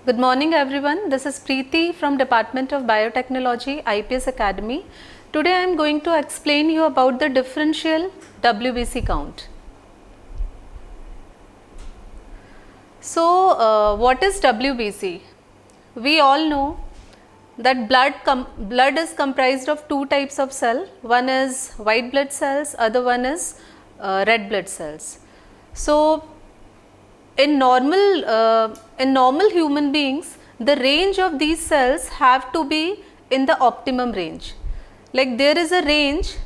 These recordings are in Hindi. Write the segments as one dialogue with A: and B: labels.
A: Good morning everyone. This is Preeti from Department of Biotechnology, IPS Academy. Today I am going to explain you about the differential WBC count. So what is WBC? We all know that blood is comprised of two types of cell. One is white blood cells, other one is red blood cells. So in normal human beings, the range of these cells have to be in the optimum range. Like there is a range,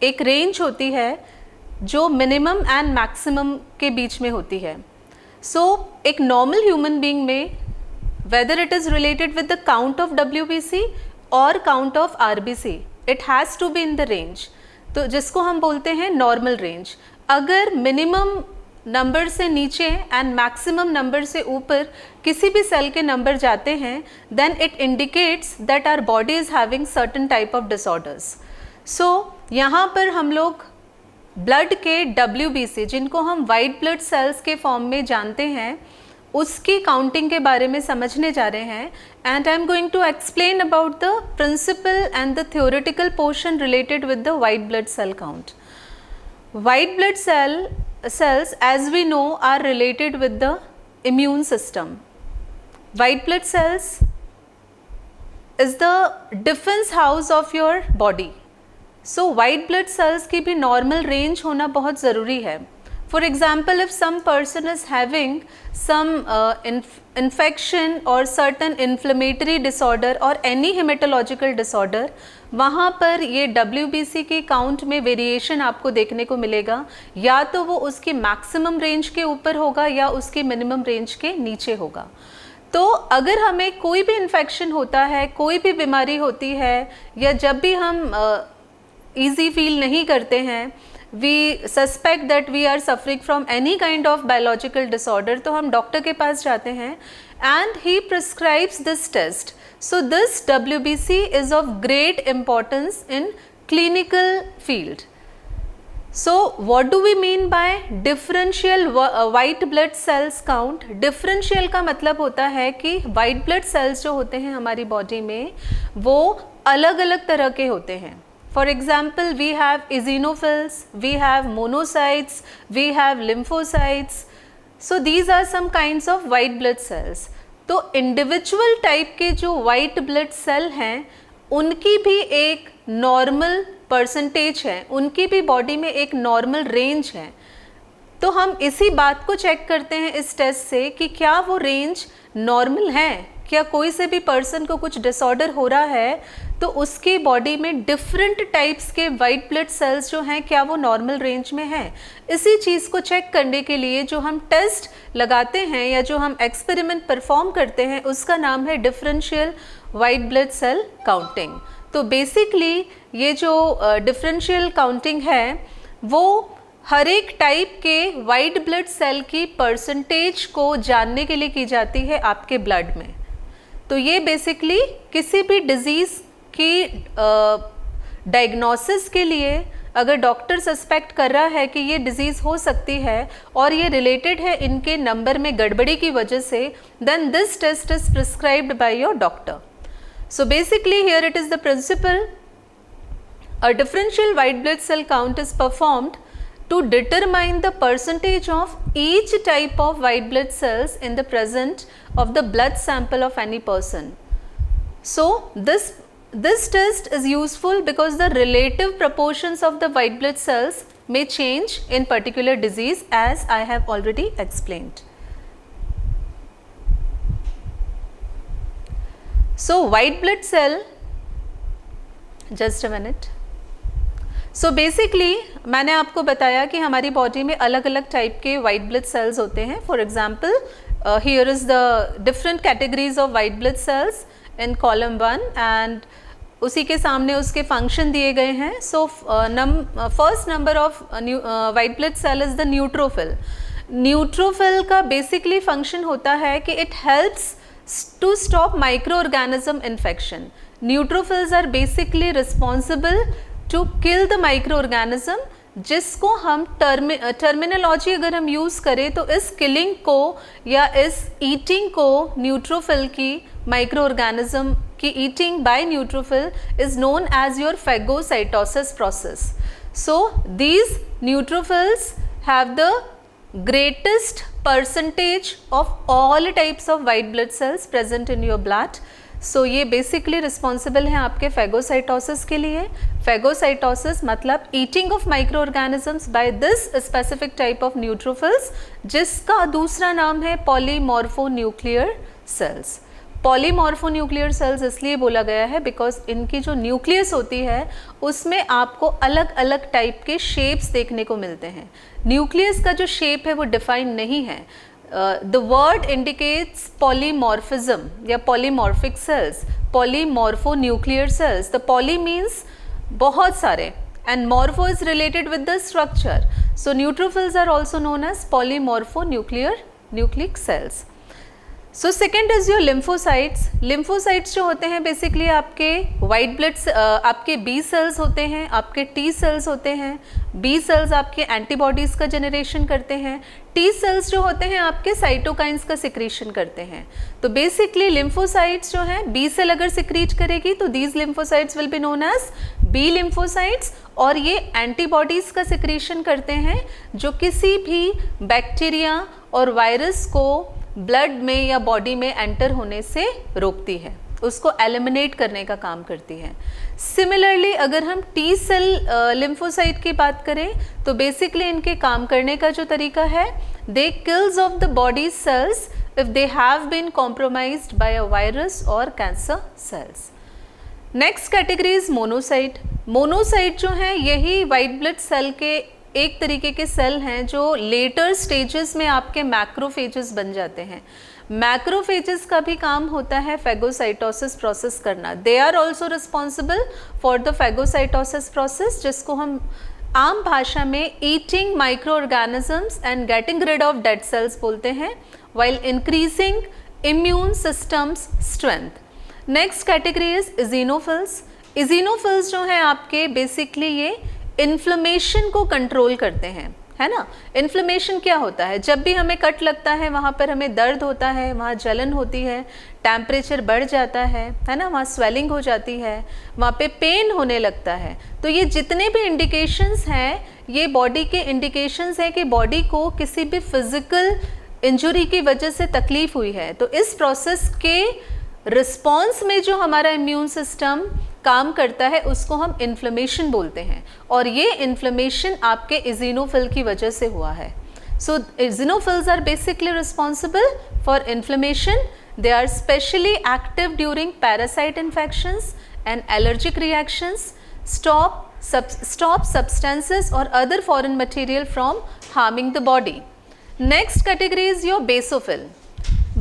A: एक range होती है जो minimum and maximum के बीच में होती है. So एक normal human being में whether it is related with the count of WBC or count of RBC, it has to be in the range. तो जिसको हम बोलते हैं normal range. अगर minimum नंबर से नीचे एंड मैक्सिमम नंबर से ऊपर किसी भी सेल के नंबर जाते हैं, then it indicates that our body is having certain type of disorders. So यहाँ पर हम लोग ब्लड के WBC, जिनको हम वाइट ब्लड सेल्स के फॉर्म में जानते हैं, उसकी काउंटिंग के बारे में समझने जा रहे हैं. And I am going to explain about the principle and the theoretical portion related with the white blood cell count. White blood cells, as we know, are related with the immune system. White blood cells is the defense house of your body. So white blood cells की भी normal range होना बहुत ज़रूरी है. For example, if some person is having some infection or certain inflammatory disorder or any hematological disorder, वहाँ पर ये WBC के काउंट में वेरिएशन आपको देखने को मिलेगा. या तो वो उसकी मैक्सिमम रेंज के ऊपर होगा या उसकी मिनिमम रेंज के नीचे होगा. तो अगर हमें कोई भी इन्फेक्शन होता है, कोई भी बीमारी होती है, या जब भी हम ईजी फील नहीं करते हैं, we suspect that we are suffering from any kind of biological disorder, तो हम डॉक्टर के पास जाते हैं and he prescribes this test. So this WBC is of great importance in clinical field. So what do we mean by differential white blood cells count? Differential का मतलब होता है कि white blood cells जो होते हैं हमारी बॉडी में, वो अलग अलग तरह के होते हैं. For example, we have eosinophils, we have monocytes, we have lymphocytes. So these are some kinds of white blood cells. तो individual type के जो white blood cell हैं, उनकी भी एक normal percentage है, उनकी भी body में एक normal range है. तो हम इसी बात को चेक करते हैं इस टेस्ट से कि क्या वो रेंज नॉर्मल है, क्या कोई से भी पर्सन को कुछ डिसऑर्डर हो रहा है तो उसकी बॉडी में डिफरेंट टाइप्स के वाइट ब्लड सेल्स जो हैं, क्या वो नॉर्मल रेंज में हैं. इसी चीज़ को चेक करने के लिए जो हम टेस्ट लगाते हैं या जो हम एक्सपेरिमेंट परफॉर्म करते हैं, उसका नाम है differential white blood cell counting. तो बेसिकली ये जो डिफरेंशियल काउंटिंग है वो हर एक टाइप के वाइट ब्लड सेल की परसेंटेज को जानने के लिए की जाती है आपके ब्लड में. तो ये बेसिकली किसी भी डिजीज़ की डायग्नोसिस के लिए अगर डॉक्टर सस्पेक्ट कर रहा है कि ये डिजीज़ हो सकती है और ये रिलेटेड है इनके नंबर में गड़बड़ी की वजह से, then this test is prescribed by your doctor. So basically here it is the principle. A differential white blood cell count is performed to determine the percentage of each type of white blood cells in the presence of the blood sample of any person. So this test is useful because the relative proportions of the white blood cells may change in particular disease, as I have already explained. So white blood cell, just a minute. So basically मैंने आपको बताया कि हमारी बॉडी में अलग अलग टाइप के वाइट ब्लड सेल्स होते हैं. For example, here is the different categories of white blood cells in column 1 and उसी के सामने उसके फंक्शन दिए गए हैं. So first number of white blood cell is the neutrophil. Neutrophil का बेसिकली फंक्शन होता है कि it helps to stop microorganism infection. Neutrophils are basically responsible to kill the microorganism जिसको हम टर्मिनोलॉजी अगर हम यूज़ करें तो इस किलिंग को या इस ईटिंग को न्यूट्रोफिल की, माइक्रो ऑर्गेनिज्म की eating by neutrophil is known as your phagocytosis process. So these neutrophils have the greatest percentage of all types of white blood cells present in your blood. So ये basically responsible है आपके phagocytosis के लिए. Phagocytosis मतलब eating of microorganisms by this specific type of neutrophils, जिसका दूसरा नाम है polymorphonuclear cells. पॉलीमॉर्फोन्यूक्लियर सेल्स इसलिए बोला गया है बिकॉज इनकी जो न्यूक्लियस होती है उसमें आपको अलग अलग टाइप के शेप्स देखने को मिलते हैं. न्यूक्लियस का जो शेप है वो डिफाइन नहीं है. द वर्ड इंडिकेट्स पॉलीमॉर्फिज्म या polymorphic cells, polymorphonuclear cells. The poly means बहुत सारे and morpho is related with the structure. So neutrophils are also known as polymorphonucleic cells. So second is your lymphocytes. Lymphocytes जो होते हैं बेसिकली आपके वाइट ब्लड, आपके बी सेल्स होते हैं, आपके टी सेल्स होते हैं. बी सेल्स आपके एंटीबॉडीज़ का जनरेशन करते हैं. टी सेल्स जो होते हैं आपके साइटोकाइंस का सिक्रीशन करते हैं. तो बेसिकली लिम्फोसाइट्स जो हैं बी सेल अगर सिक्रीट करेगी तो these lymphocytes will be known as B lymphocytes, और ये एंटीबॉडीज़ का सिक्रीशन करते हैं जो किसी भी बैक्टीरिया और वायरस को ब्लड में या बॉडी में एंटर होने से रोकती है, उसको एलिमिनेट करने का काम करती है. सिमिलरली अगर हम टी सेल लिम्फोसाइट की बात करें तो बेसिकली इनके काम करने का जो तरीका है, they kills off the body cells if they have been compromised by a virus और cancer cells. Next category is monocyte. Monocyte जो है यही वाइट ब्लड सेल के एक तरीके के सेल हैं जो लेटर स्टेजेस में आपके मैक्रोफेजेस बन जाते हैं. मैक्रोफेजेस का भी काम होता है फेगोसाइटोसिस प्रोसेस करना. They are also responsible for the phagocytosis process, जिसको हम आम भाषा में eating microorganisms and getting rid of dead cells बोलते हैं, while increasing immune systems strength. Next category is eosinophils. Eosinophils जो हैं आपके बेसिकली ये इन्फ्लेमेशन को कंट्रोल करते हैं, है ना. इन्फ्लेमेशन क्या होता है, जब भी हमें कट लगता है वहाँ पर हमें दर्द होता है, वहाँ जलन होती है, टेम्परेचर बढ़ जाता है ना, वहाँ स्वेलिंग हो जाती है, वहाँ पे पेन होने लगता है. तो ये जितने भी इंडिकेशंस हैं ये बॉडी के इंडिकेशंस हैं कि बॉडी को किसी भी फिजिकल इंजुरी की वजह से तकलीफ हुई है. तो इस प्रोसेस के रिस्पॉन्स में जो हमारा इम्यून सिस्टम काम करता है उसको हम इन्फ्लेमेशन बोलते हैं, और ये इन्फ्लेमेशन आपके इजिनोफिल की वजह से हुआ है. So eosinophils are basically responsible for inflammation. They are specially active during parasite infections and allergic reactions, stop substances or other foreign material from harming the body. Next category is your basophil.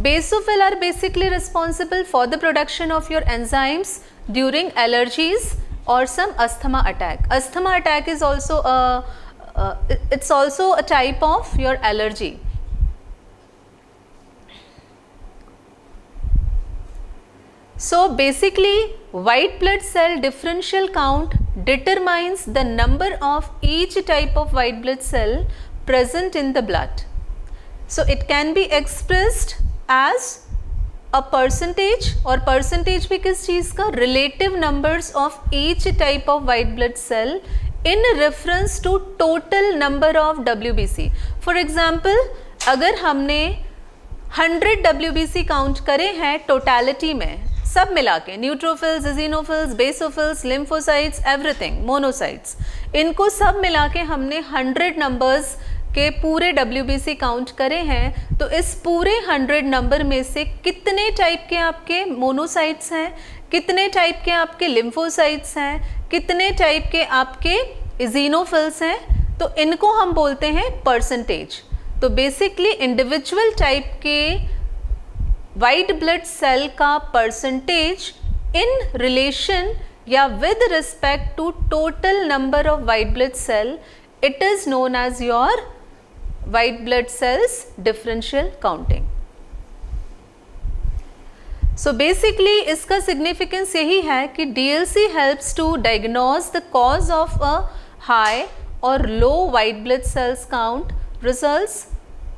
A: Basophil are basically responsible for the production of your enzymes during allergies or some asthma attack. Asthma attack is also it's also a type of your allergy. So basically white blood cell differential count determines the number of each type of white blood cell present in the blood. So it can be expressed as a percentage, और percentage भी किस चीज़ का, relative numbers of each type of white blood cell in reference to total number of WBC. For example, अगर हमने 100 WBC काउंट करे हैं टोटलिटी में, सब मिला के, neutrophils, eosinophils, basophils, lymphocytes, everything, monocytes, इनको सब मिला के हमने 100 नंबर्स के पूरे WBC काउंट करे हैं, तो इस पूरे 100 नंबर में से कितने टाइप के आपके मोनोसाइट्स हैं, कितने टाइप के आपके लिम्फोसाइट्स हैं, कितने टाइप के आपके इजिनोफिल्स हैं, तो इनको हम बोलते हैं परसेंटेज. तो बेसिकली इंडिविजुअल टाइप के वाइट ब्लड सेल का परसेंटेज इन रिलेशन या with respect to total number of white blood cell, it is known as your white blood cells differential counting. So basically इसका significance यही है कि DLC helps to diagnose the cause of a high or low white blood cells count results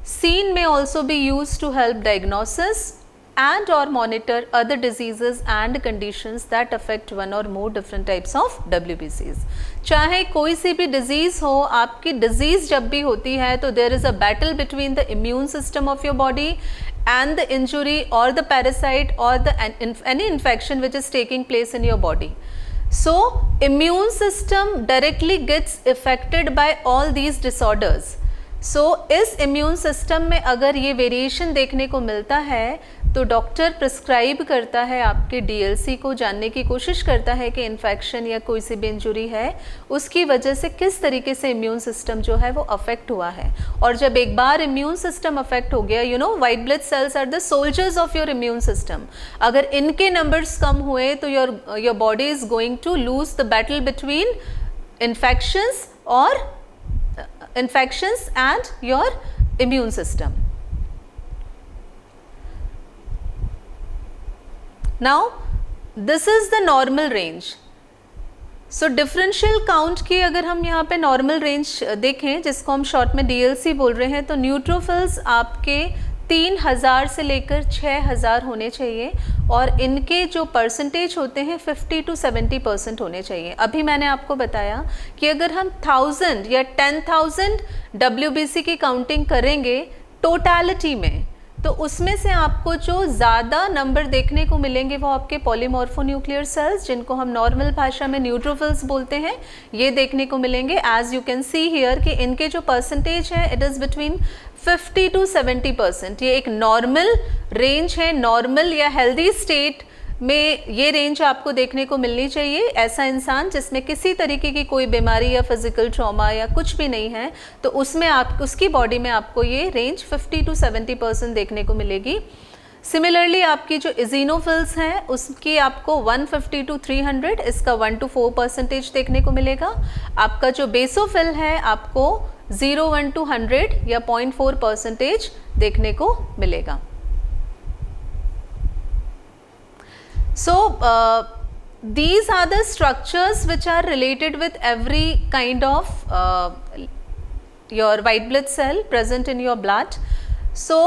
A: seen may also be used to help diagnosis and or monitor other diseases and conditions that affect one or more different types of WBCs. चाहे कोई सी भी डिजीज़ हो, आपकी डिजीज़ जब भी होती है तो there is a battle between the immune system of your body and the injury or the parasite or the any infection which is taking place in your body. So immune system directly gets affected by all these disorders. सो इस इम्यून सिस्टम में अगर ये वेरिएशन देखने को मिलता है तो डॉक्टर प्रिस्क्राइब करता है आपके डीएलसी को, जानने की कोशिश करता है कि इन्फेक्शन या कोई सी भी इंजुरी है उसकी वजह से किस तरीके से इम्यून सिस्टम जो है वो अफेक्ट हुआ है. और जब एक बार इम्यून सिस्टम अफेक्ट हो गया, you know, white blood cells are the soldiers of your immune system. अगर इनके नंबर्स कम हुए तो your body is going to lose the battle between infections and your immune system. Now this is the normal range. So differential count की अगर हम यहाँ पे normal range देखें, जिसको हम शॉर्ट में DLC बोल रहे हैं, तो न्यूट्रोफिल्स आपके 3000 से लेकर 6000 होने चाहिए और इनके जो परसेंटेज होते हैं 50 to 70% होने चाहिए. अभी मैंने आपको बताया कि अगर हम 1000 या 10,000 WBC की काउंटिंग करेंगे टोटलिटी में, तो उसमें से आपको जो ज़्यादा नंबर देखने को मिलेंगे वो आपके पॉलीमॉर्फोन्यूक्लियर सेल्स, जिनको हम नॉर्मल भाषा में न्यूट्रोफिल्स बोलते हैं, ये देखने को मिलेंगे. As you can see here कि इनके जो परसेंटेज है इट इज़ बिटवीन 50 to 70%. ये एक नॉर्मल रेंज है. नॉर्मल या हेल्दी स्टेट में ये रेंज आपको देखने को मिलनी चाहिए. ऐसा इंसान जिसमें किसी तरीके की कोई बीमारी या फिजिकल ट्रॉमा या कुछ भी नहीं है, तो उसमें उसकी बॉडी में आपको ये रेंज 50 to 70% देखने को मिलेगी. सिमिलरली आपकी जो इजिनोफिल्स हैं उसकी आपको 150 to 300, इसका 1 to 4% देखने को मिलेगा. आपका जो बेसोफिल है आपको 0.1 to 100 या 0.4% देखने को मिलेगा. So these are the structures which are related with every kind of your white blood cell present in your blood. So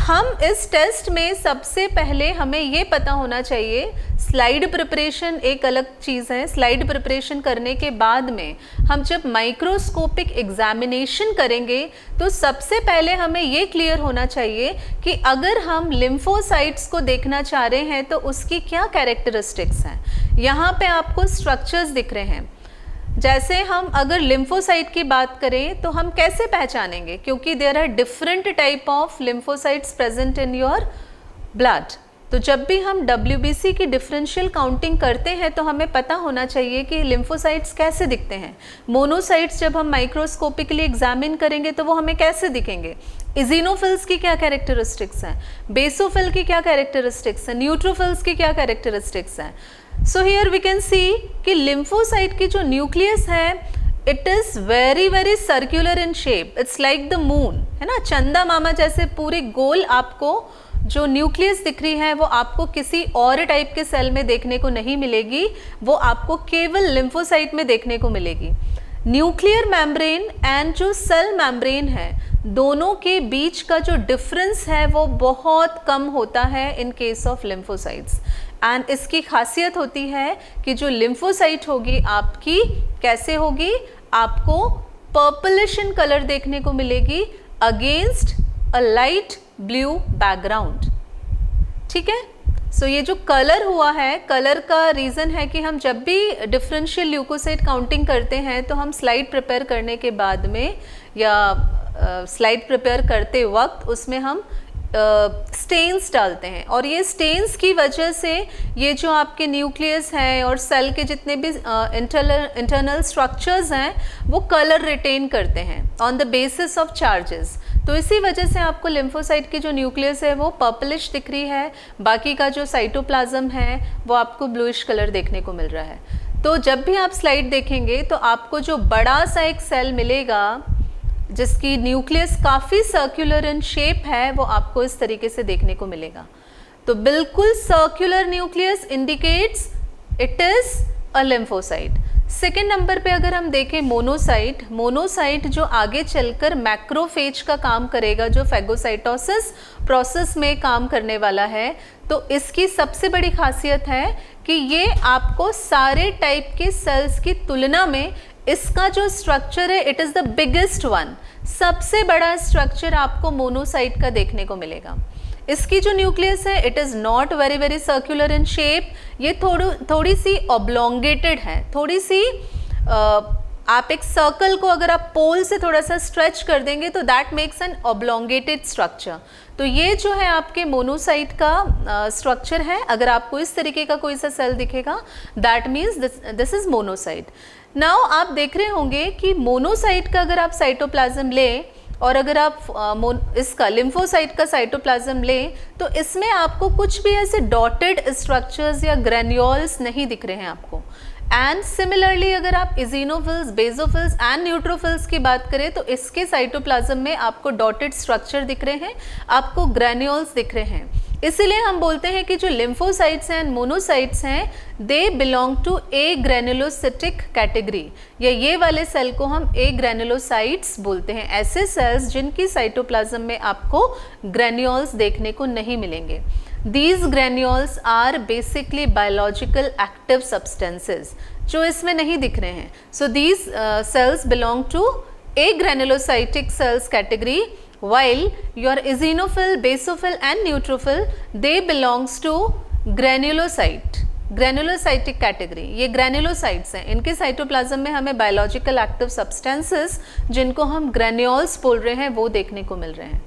A: हम इस टेस्ट में सबसे पहले हमें ये पता होना चाहिए, स्लाइड प्रिपरेशन एक अलग चीज़ है. स्लाइड प्रिपरेशन करने के बाद में हम जब माइक्रोस्कोपिक एग्जामिनेशन करेंगे तो सबसे पहले हमें ये क्लियर होना चाहिए कि अगर हम लिम्फोसाइट्स को देखना चाह रहे हैं तो उसकी क्या कैरेक्टरिस्टिक्स हैं. यहाँ पे आपको स्ट्रक्चर्स दिख रहे हैं. जैसे हम अगर लिम्फोसाइट की बात करें तो हम कैसे पहचानेंगे, क्योंकि there are different type of lymphocytes present in your blood. तो जब भी हम WBC की डिफरेंशियल काउंटिंग करते हैं तो हमें पता होना चाहिए कि लिम्फोसाइट्स कैसे दिखते हैं. मोनोसाइट्स जब हम माइक्रोस्कोपिकली एग्जामिन करेंगे तो वो हमें कैसे दिखेंगे. इजिनोफिल्स की क्या कैरेक्टरिस्टिक्स हैं, बेसोफिल की क्या कैरेक्टरिस्टिक्स हैं, न्यूट्रोफिल्स की क्या कैरेक्टरिस्टिक्स हैं. So here we can see कि लिम्फोसाइट की जो न्यूक्लियस है it is very very circular in shape. It's like the moon, है ना, चंदा मामा जैसे पूरी गोल आपको जो न्यूक्लियस दिख रही है वो आपको किसी और टाइप के सेल में देखने को नहीं मिलेगी, वो आपको केवल लिम्फोसाइट में देखने को मिलेगी. न्यूक्लियर मेम्ब्रेन एंड जो सेल मेम्ब्रेन है दोनों के बीच का जो डिफरेंस है वो बहुत कम होता है in case of lymphocytes. And इसकी खासियत होती है कि जो लिम्फोसाइट होगी आपकी कैसे होगी, आपको पर्पलिश इन कलर देखने को मिलेगी against a light blue background. ठीक है. सो ये जो कलर हुआ है, कलर का रीज़न है कि हम जब भी डिफरेंशियल ल्यूकोसाइट काउंटिंग करते हैं तो हम स्लाइड प्रिपेयर करने के बाद में या स्लाइड प्रिपेयर करते वक्त उसमें हम स्टेन्स डालते हैं, और ये स्टेन्स की वजह से ये जो आपके न्यूक्लियस हैं और सेल के जितने भी इंटरनल स्ट्रक्चर्स हैं वो कलर रिटेन करते हैं on the basis of charges. तो इसी वजह से आपको लिम्फोसाइट की जो न्यूक्लियस है वो पर्पलिश दिख रही है, बाकी का जो साइटोप्लाज्म है वो आपको ब्लूइश कलर देखने को मिल रहा है. तो जब भी आप स्लाइड देखेंगे तो आपको जो बड़ा सा एक सेल मिलेगा जिसकी न्यूक्लियस काफ़ी सर्कुलर इन शेप है वो आपको इस तरीके से देखने को मिलेगा. तो बिल्कुल circular nucleus indicates it is a lymphocyte. Second number पे अगर हम देखें मोनोसाइट, मोनोसाइट जो आगे चलकर मैक्रोफेज का काम करेगा, जो फैगोसाइटोसिस प्रोसेस में काम करने वाला है, तो इसकी सबसे बड़ी खासियत है कि ये आपको सारे टाइप के सेल्स की तुलना में इसका जो स्ट्रक्चर है it is the biggest one, सबसे बड़ा स्ट्रक्चर आपको मोनोसाइट का देखने को मिलेगा। इसकी जो न्यूक्लियस है it is not very very circular in shape, ये थोड़ी सी ऑब्लोंगेटेड है, थोड़ी सी आप एक सर्कल को अगर आप पोल से थोड़ा सा स्ट्रेच कर देंगे तो दैट मेक्स एन ऑब्लोंगेटेड स्ट्रक्चर। तो ये जो है आपके मोनोसाइट का स्ट्रक्चर है। अगर आपको इस तरीके का कोई सा सेल दिखेगा that means this is monocyte. Now आप देख रहे होंगे कि मोनोसाइट का अगर आप साइटोप्लाज्म लें और अगर आप इसका लिम्फोसाइट का साइटोप्लाज्म लें तो इसमें आपको कुछ भी ऐसे डॉटेड स्ट्रक्चर्स या ग्रेन्यूल्स नहीं दिख रहे हैं आपको। एंड सिमिलरली अगर आप इजिनोफिल्स, बेसोफिल्स एंड न्यूट्रोफिल्स की बात करें तो इसके साइटोप्लाज्म में आपको डॉटेड स्ट्रक्चर दिख रहे हैं, आपको ग्रेन्यूल्स दिख रहे हैं। इसीलिए हम बोलते हैं कि जो लिम्फोसाइट्स एंड मोनोसाइट्स हैं they belong to a granulocytic category, या ये वाले सेल को हम ए ग्रेनुलोसाइट्स बोलते हैं, ऐसे सेल्स जिनकी साइटोप्लाज्म में आपको ग्रेन्यूल्स देखने को नहीं मिलेंगे। These granules are basically biological active substances जो इसमें नहीं दिख रहे हैं। So these cells belong to a granulocytic cells category, while your eosinophil, basophil and neutrophil they belongs to granulocytic category। ये granulocytes हैं, इनके साइटोप्लाज्म में हमें biological active substances जिनको हम granules बोल रहे हैं वो देखने को मिल रहे हैं।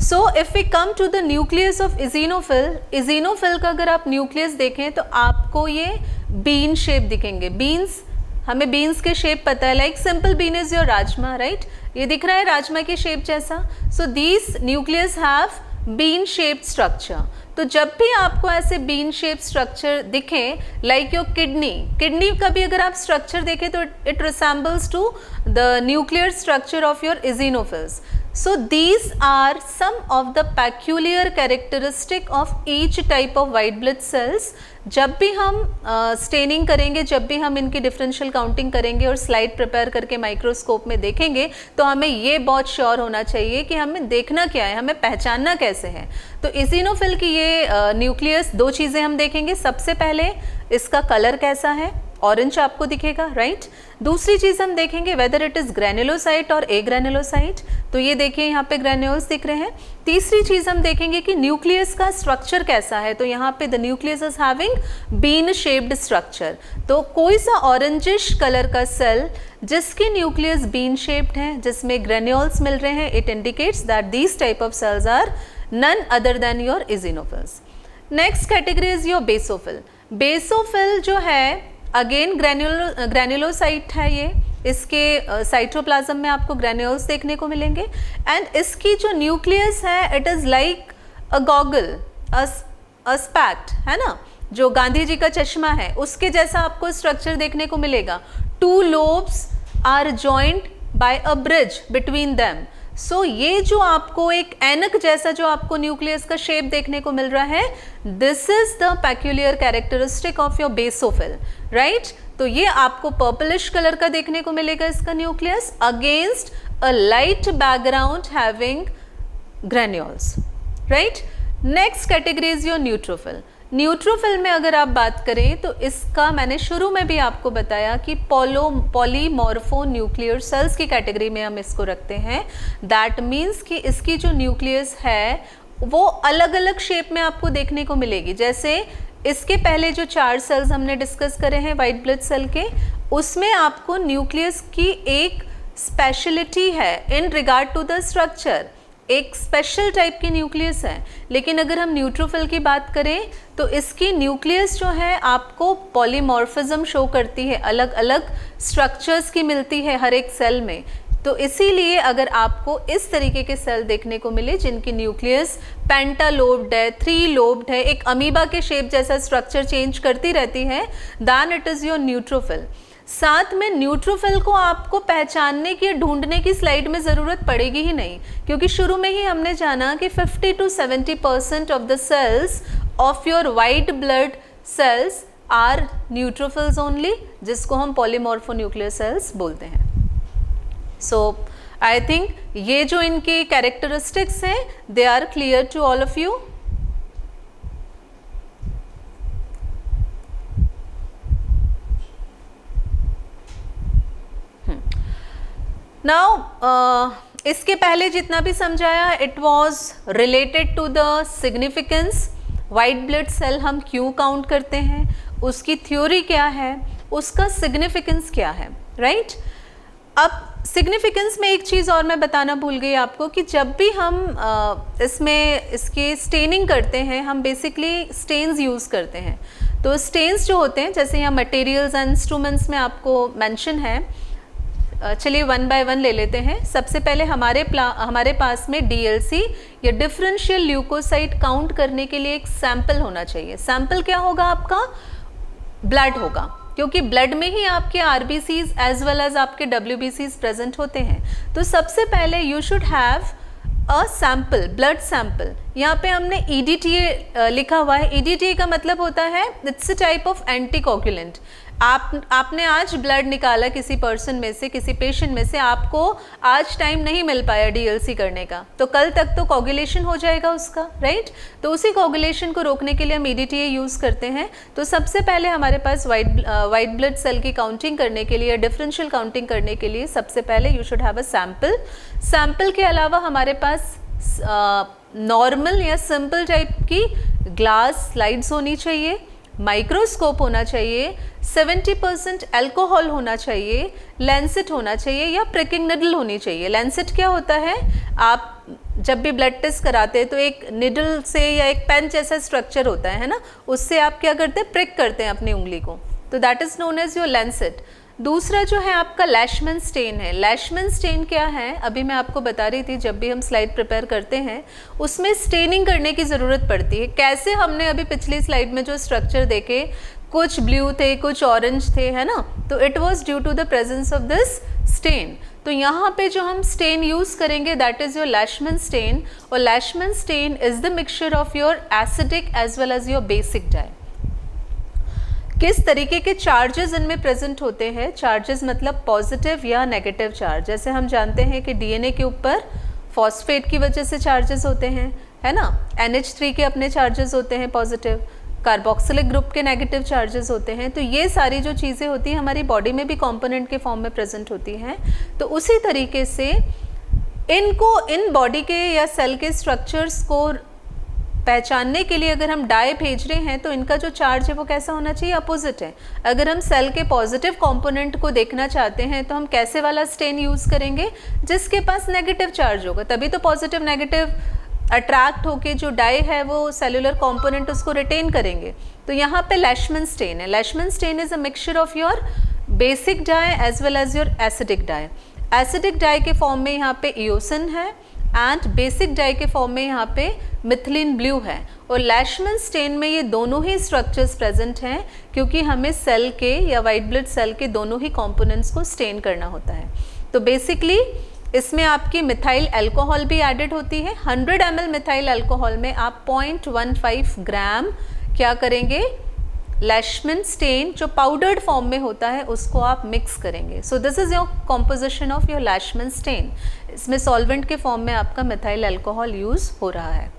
A: So if we come to the nucleus of eosinophil, eosinophil का अगर आप न्यूक्लियस देखें तो आपको ये बीन शेप दिखेंगे। बीन्स, हमें बीन्स के शेप पता है, like simple bean is your rajma, right? ये दिख रहा है राजमा के शेप जैसा। So these nucleus have bean shaped structure. तो जब भी आपको ऐसे बीन शेप स्ट्रक्चर दिखे, लाइक योर किडनी का भी अगर आप स्ट्रक्चर देखें तो it resembles to the nuclear structure of your eosinophils। So these are some of the peculiar characteristic of each type of white blood cells। जब भी हम स्टेनिंग करेंगे, जब भी हम इनकी डिफरेंशियल काउंटिंग करेंगे और स्लाइड प्रिपेयर करके माइक्रोस्कोप में देखेंगे तो हमें ये बहुत श्योर होना चाहिए कि हमें देखना क्या है, हमें पहचानना कैसे है। तो eosinophil की ये न्यूक्लियस, दो चीज़ें हम देखेंगे। सबसे पहले इसका कलर कैसा है, ऑरेंज आपको दिखेगा, राइट? दूसरी चीज़ हम देखेंगे वेदर इट इज़ ग्रेनुलोसाइट और ए ग्रेनुलोसाइट, तो ये देखिए यहाँ पे ग्रेन्यूल्स दिख रहे हैं। तीसरी चीज़ हम देखेंगे कि न्यूक्लियस का स्ट्रक्चर कैसा है, तो यहाँ पे the nucleus is having bean shaped structure. तो कोई सा ऑरेंजिश कलर का सेल जिसकी न्यूक्लियस बीन शेप्ड है, जिसमें ग्रेन्यूल्स मिल रहे हैं, it indicates that these type of cells are none other than your eosinophils। Next category is your basophil. Basophil जो है अगेन ग्रेनुलोसाइट है, ये इसके साइटोप्लाज्म में आपको ग्रेन्यूल्स देखने को मिलेंगे। एंड इसकी जो न्यूक्लियस है it is like a goggle, a spat, है ना, जो गांधी जी का चश्मा है उसके जैसा आपको स्ट्रक्चर देखने को मिलेगा। 2 lobes are joint by a bridge between them. So ये जो आपको एक ऐनक जैसा जो आपको न्यूक्लियस का शेप देखने को मिल रहा है, this is the peculiar characteristic of your basophil, right? तो ये आपको पर्पलिश कलर का देखने को मिलेगा इसका nucleus against a light background having granules, right? Next category is your neutrophil. Neutrophil में अगर आप बात करें तो इसका मैंने शुरू में भी आपको बताया कि पॉलीमॉर्फो न्यूक्लियर सेल्स की कैटेगरी में हम इसको रखते हैं। दैट मीन्स कि इसकी जो न्यूक्लियस है वो अलग अलग शेप में आपको देखने को मिलेगी। जैसे इसके पहले जो 4 सेल्स हमने डिस्कस करे हैं वाइट ब्लड सेल के, उसमें आपको न्यूक्लियस की एक स्पेशलिटी है in regard to the structure, एक स्पेशल टाइप की न्यूक्लियस है। लेकिन अगर हम न्यूट्रोफिल की बात करें तो इसकी न्यूक्लियस जो है आपको पॉलीमॉर्फिज्म शो करती है, अलग अलग स्ट्रक्चर्स की मिलती है हर एक सेल में। तो इसीलिए अगर आपको इस तरीके के सेल देखने को मिले जिनकी न्यूक्लियस पेंटालोब्ड है, 3 लोब्ड है, एक अमीबा के शेप जैसा स्ट्रक्चर चेंज करती रहती है, then it is your neutrophil. साथ में न्यूट्रोफिल को आपको पहचानने की, ढूंढने की स्लाइड में ज़रूरत पड़ेगी ही नहीं, क्योंकि शुरू में ही हमने जाना कि 50 to 70% of the cells of your white blood cells are neutrophils only, जिसको हम पॉलीमॉर्फोन्यूक्लियर सेल्स बोलते हैं. सो आई थिंक ये जो इनकी कैरेक्टरिस्टिक्स हैं they are clear to all of you. Now इसके पहले जितना भी समझाया it was related to the significance. White blood cell हम क्यों काउंट करते हैं, उसकी थ्योरी क्या है, उसका सिग्निफिकेंस क्या है, राइट. अब सिग्निफिकेंस में एक चीज़ और मैं बताना भूल गई आपको कि जब भी हम इसमें इसकी स्टेनिंग करते हैं हम बेसिकली स्टेन्स यूज़ करते हैं. तो स्टेन्स जो होते हैं जैसे यहाँ मटेरियल्स एंड इंस्ट्रूमेंट्स में आपको मेंशन है. चलिए वन बाय वन ले लेते हैं. सबसे पहले हमारे पास में डीएलसी या डिफरेंशियल ल्यूकोसाइट काउंट करने के लिए एक सैंपल होना चाहिए. सैंपल क्या होगा आपका, ब्लड होगा, क्योंकि ब्लड में ही आपके आरबीसीज एज वेल एज आपके डब्ल्यूबीसीज प्रेजेंट होते हैं. तो सबसे पहले you should have a sample, blood sample. यहाँ पे हमने EDTA लिखा हुआ है. EDTA का मतलब होता है it's a type of anticoagulant. आपने आज ब्लड निकाला किसी पर्सन में से, किसी पेशेंट में से, आपको आज टाइम नहीं मिल पाया डीएलसी करने का, तो कल तक तो कोगुलेशन हो जाएगा उसका, राइट. तो उसी कोगुलेशन को रोकने के लिए हम EDTA यूज़ करते हैं. तो सबसे पहले हमारे पास वाइट ब्लड सेल की काउंटिंग करने के लिए, डिफरेंशियल काउंटिंग करने के लिए सबसे पहले you should have a sample. Sample के अलावा हमारे पास नॉर्मल या सिंपल टाइप की ग्लास स्लाइड्स होनी चाहिए, माइक्रोस्कोप होना चाहिए, 70% अल्कोहल होना चाहिए, लैंसेट होना चाहिए या प्रिकिंग निडल होनी चाहिए. लैंसेट क्या होता है, आप जब भी ब्लड टेस्ट कराते हैं तो एक निडल से या एक पेन जैसा स्ट्रक्चर होता है ना, उससे आप क्या करते हैं, प्रिक करते हैं अपनी उंगली को. तो that is known as your lancet. दूसरा जो है आपका लैशमैन स्टेन है. लैशमैन स्टेन क्या है, अभी मैं आपको बता रही थी, जब भी हम स्लाइड प्रिपेयर करते हैं उसमें स्टेनिंग करने की ज़रूरत पड़ती है. कैसे, हमने अभी पिछली स्लाइड में जो स्ट्रक्चर देखे, कुछ ब्लू थे, कुछ ऑरेंज थे, है ना. तो it was due to the presence of this stain. तो यहाँ पे जो हम स्टेन यूज़ करेंगे that is your Leishman stain. और Leishman stain is the mixture of your acidic as well as your basic dye. किस तरीके के चार्जेस इनमें प्रेजेंट होते हैं, चार्जेस मतलब पॉजिटिव या नेगेटिव चार्ज. जैसे हम जानते हैं कि डीएनए के ऊपर फॉस्फेट की वजह से चार्जेस होते हैं, है ना. NH3 के अपने चार्जेस होते हैं पॉजिटिव, कार्बोक्सिलिक ग्रुप के नेगेटिव चार्जेस होते हैं. तो ये सारी जो चीज़ें होती हैं हमारी बॉडी में भी कंपोनेंट के फॉर्म में प्रेजेंट होती हैं. तो उसी तरीके से इनको, इन बॉडी के या सेल के स्ट्रक्चर्स को पहचानने के लिए अगर हम डाई भेज रहे हैं तो इनका जो चार्ज है वो कैसा होना चाहिए, अपोजिट है. अगर हम सेल के पॉजिटिव कंपोनेंट को देखना चाहते हैं तो हम कैसे वाला स्टेन यूज़ करेंगे, जिसके पास नेगेटिव चार्ज होगा, तभी तो पॉजिटिव नेगेटिव अट्रैक्ट होके जो डाई है वो सेलुलर कंपोनेंट उसको रिटेन करेंगे. तो यहाँ पे लैशमैन स्टेन है. Leishman stain is a mixture of your basic dye as well as your acidic dye. Acidic dye के फॉर्म में यहाँ पे इओसिन है एंड बेसिक डाई के फॉर्म में यहाँ पे मिथिलीन ब्लू है. और लैशमैन स्टेन में ये दोनों ही स्ट्रक्चर्स प्रेजेंट हैं क्योंकि हमें सेल के या वाइट ब्लड सेल के दोनों ही कंपोनेंट्स को स्टेन करना होता है. तो बेसिकली इसमें आपकी मिथाइल अल्कोहल भी एडेड होती है. 100 ml मिथाइल अल्कोहल में आप 0.15 ग्राम क्या करेंगे, लैशमैन स्टेन जो पाउडर्ड फॉर्म में होता है उसको आप मिक्स करेंगे. So this is your composition of your Leishman stain. इसमें सॉल्वेंट के फॉर्म में आपका मिथाइल अल्कोहल यूज़ हो रहा है,